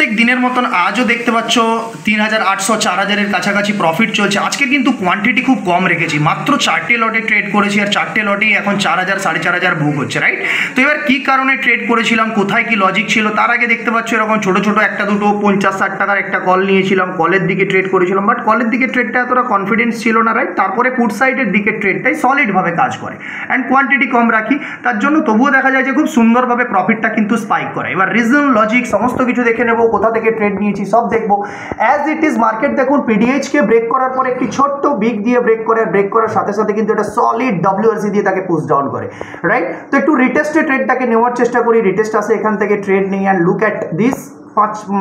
প্রত্যেক দিনের মতন আজও দেখতে পাচ্ছ ৩,৮০০ ৪,০০০-এর কাছাকাছি প্রফিট চলছে। আজকে কিন্তু কোয়ান্টিটি খুব কম রেখেছি, মাত্র 4টে লটে ট্রেড করেছি, আর 4টে লটেই এখন 4,০০০ 4,৫০০ বুক হচ্ছে, রাইট? তো এবার কী কারণে ট্রেড করেছিলাম, কোথায় কি লজিক ছিল, তার আগে দেখতে পাচ্ছ এরকম ছোটো ছোটো একটা দুটো 50-60 টাকার একটা কল নিয়েছিলাম, কলের দিকে ট্রেড করেছিলাম, বাট কলের দিকে ট্রেডটা এতটা কনফিডেন্স ছিল না, রাইট? তারপরে পুট সাইডের দিকে ট্রেডটাই সলিডভাবে কাজ করে অ্যান্ড কোয়ান্টিটি কম রাখি, তার জন্য তবুও দেখা যায় যে খুব সুন্দরভাবে প্রফিটটা কিন্তু স্পাইক করে। এবার রিজন লজিক সমস্ত কিছু দেখে নেবো, কোথা থেকে ট্রেড নিয়েছি সব দেখবো। অ্যাজ ইট ইজ মার্কেট দেখুন পিডিএইচকে ব্রেক করার পরে একটি ছোট্ট বিগ দিয়ে ব্রেক করে, ব্রেক করার সাথে সাথে কিন্তু এটা সলিড ডব্লিউআরসি দিয়ে তাকে পুশ ডাউন করে, রাইট? তো একটু রিটেস্টে ট্রেডটাকে নেওয়ার চেষ্টা করি, রিটেস্ট আসে এখান থেকে ট্রেড নিই অ্যান্ড লুক অ্যাট দিস।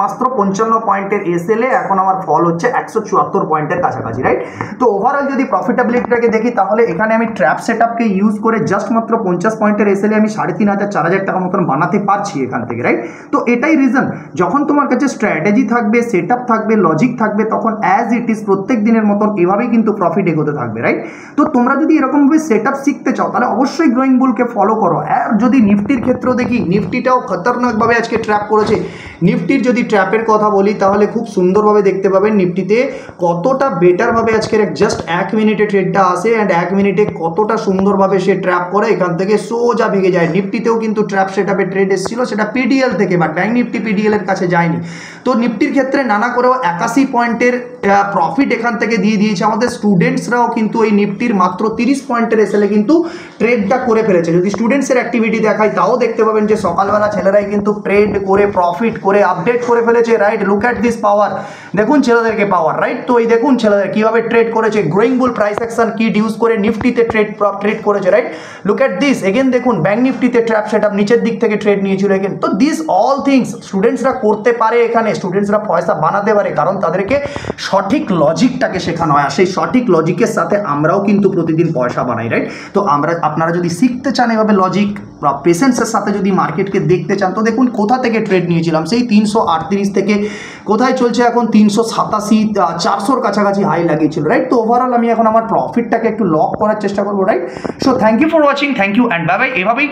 মাত্র 55 পয়েন্টের এসএলএ এখন আমার ফল হচ্ছে 174 পয়েন্টের কাছাকাছি, রাইট? তো ওভারঅল যদি প্রফিটেবিলিটিটাকে দেখি তাহলে এখানে আমি ট্র্যাপ সেটআপকে ইউজ করে জাস্ট মাত্র 50 পয়েন্টের এসএলএ আমি 3,500 4,000 টাকা মতন বানাতে পারছি এখান থেকে, রাইট? তো এটাই রিজন, যখন তোমার কাছে স্ট্র্যাটেজি থাকবে, সেটআপ থাকবে, লজিক থাকবে, তখন অ্যাজ ইট ইজ প্রত্যেক দিনের মতন এভাবেই কিন্তু প্রফিট এগোতে থাকবে, রাইট? তো তোমরা যদি এরকমভাবে সেটআপ শিখতে চাও তাহলে অবশ্যই গ্রোয়িং বুলকে ফলো করো। আর যদি নিফটির ক্ষেত্রেও দেখি, নিফটিটাও খতরনাকভাবে আজকে ট্র্যাপ করেছে। নিফটির যদি ট্র্যাপের কথা বলি তাহলে খুব সুন্দরভাবে দেখতে পাবেন নিফটিতে কতটা বেটারভাবে আজকের জাস্ট 1 মিনিটে ট্রেডটা আসে অ্যান্ড 1 মিনিটে কতটা সুন্দরভাবে সে ট্র্যাপ করে এখান থেকে সোজা ভেঙে যায়। নিফটিতেও কিন্তু ট্র্যাপ সেটআপে ট্রেড এসেছিল, সেটা পিডিএল থেকে, বাট ব্যাঙ্ক নিফটি পিডিএল এর কাছে যায়নি। তো নিফটির ক্ষেত্রে নানা করেও 81 পয়েন্টের প্রফিট এখান থেকে দিয়ে দিয়েছে। আমাদের স্টুডেন্টসরাও কিন্তু এই নিফটির মাত্র 30 পয়েন্টের এসএলএ কিন্তু ট্রেডটা করে ফেলেছে। যদি স্টুডেন্টসের অ্যাক্টিভিটি দেখাই তাও দেখতে পাবেন যে সকালবেলা ছেলেরাই কিন্তু ট্রেড করে প্রফিট করে আপডেট করে ফেলেছে, রাইট? লুক অ্যাট দিস পাওয়ার, দেখুন ছেলেদেরকে পাওয়ার, রাইট? তো এই দেখুন ছেলেদের কিভাবে ট্রেড করেছে, গ্রোয়িং বুল প্রাইস অ্যাকশন কি ইউজ করে নিফটিতে ট্রেড করেছে, right? Look at this again, দেখুন ব্যাঙ্ক নিফটিতে ট্র্যাপ সেটআপ নিচের দিক থেকে ট্রেড নিয়েছিল এগেন। তো দিস অল থিংস স্টুডেন্টসরা করতে পারে, এখানে স্টুডেন্টসরা পয়সা বানাতে পারে, কারণ তাদেরকে সঠিক লজিকটাকে শেখানো হয়, আর সেই সঠিক লজিকের সাথে আমরাও কিন্তু প্রতিদিন পয়সা বানাই, রাইট? তো আপনারা যদি শিখতে চান এভাবে লজিক বা পেশেন্সের সাথে যদি মার্কেটকে দেখতে চান, তো দেখুন কোথা থেকে ট্রেড নিয়েছিলাম, সেই 338 থেকে কোথায় চলছে এখন 387, 400-র কাছাকাছি হাই লাগিয়েছিল, রাইট? তো ওভারঅল আমি এখন আমার প্রফিটটাকে একটু লক করার চেষ্টা করবো, right? So thank you for watching, thank you and bye bye. এভাবেই